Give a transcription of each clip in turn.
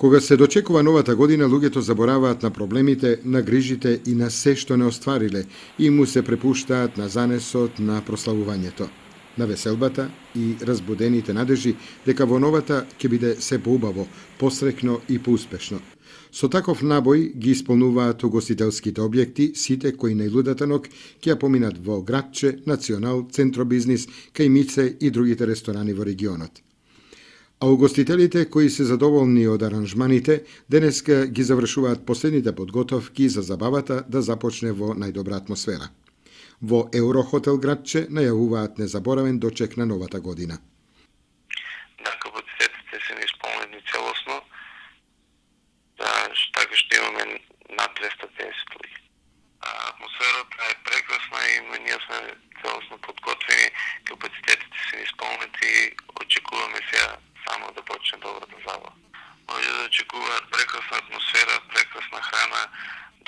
Кога се дочекува новата година, луѓето забораваат на проблемите, на грижите и на се што не оствариле и му се препуштаат на занесот на прославувањето, на веселбата и разбудените надежи дека во новата ќе биде се поубаво, посрекно и поуспешно. Со таков набој ги исполнуваат угостителските објекти, сите кои најлудата ног ќе ја поминат во Градче, Национал, Центробизнис, Кајмице и другите ресторани во регионот. А угостителите кои се задоволни од аранжманите, денеска ги завршуваат последните подготовки за забавата да започне во најдобра атмосфера. Во Еврохотел Градче најавуваат незаборавен дочек на новата година. Да, капацитетите се неисполнени целосно, така што имаме над 250 луѓе. Атмосферата е прекрасна и ние сме целосно подготвени, капацитетите се неисполнети и очекуваме сега само да почне добрата забава. Може да очекуваат прекрасна атмосфера, прекрасна храна,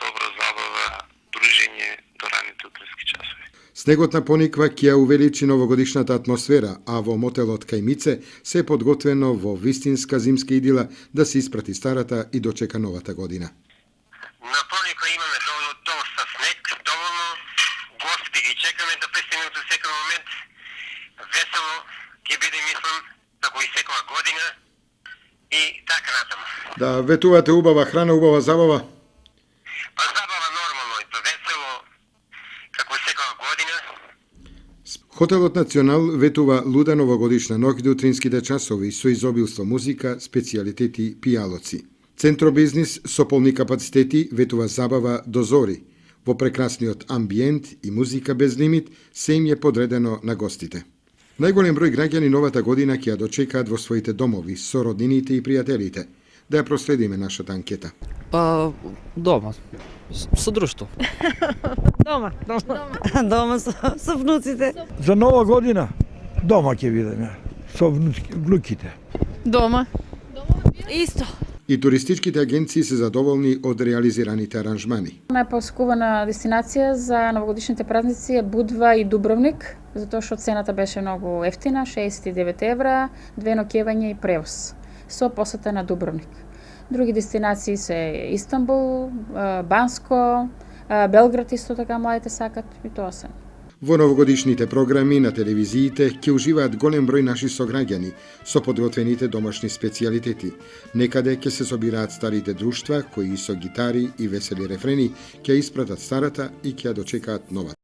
добра забава, дружење до раните утрински часови. Снегот на пониква ќе ја увеличи новогодишната атмосфера, а во мотелот Кајмице се е подготвено во вистинска зимска идила да се испрати старата и дочека новата година. На пониква имаме доста снег, доволно гости ги чекаме да пристигнат во секој момент. Весело ќе биде, мислам, како и секоја година и така натаму. Да ветувате убава храна, убава забава? Па забава нормално и весело, како и секоја година. Хотелот Национал ветува луда новогодишна ноќ до утринските часови со изобилство музика, специјалитети, пијалоци. Центробизнис со полни капацитети ветува забава до зори. Во прекрасниот амбиент и музика без лимит се им е подредено на гостите. Најголем број граѓани новата година ќе ја дочекаат во своите домови, со роднините и пријателите. Да ја проследиме нашата анкета. Па, дома, со друштво. Дома Дома со внуците. За нова година дома ќе видиме со внуките. Дома. Исто. И туристичките агенции се задоволни од реализираните аранжмани. Најпоскувана дестинација за новогодишните празници е Будва и Дубровник, затоа што цената беше многу ефтина, 69 евра, 2 ноќевања и превоз, со посета на Дубровник. Други дестинации се Истанбул, Банско, Белград исто така младите сакат и тоа се. Во новогодишните програми на телевизиите ќе уживаат голем број наши сограѓани со подготвените домашни специјалитети. Некаде ќе се собираат старите друштва кои со гитари и весели рефрени ќе испратат старата и ќе ја дочекаат новата.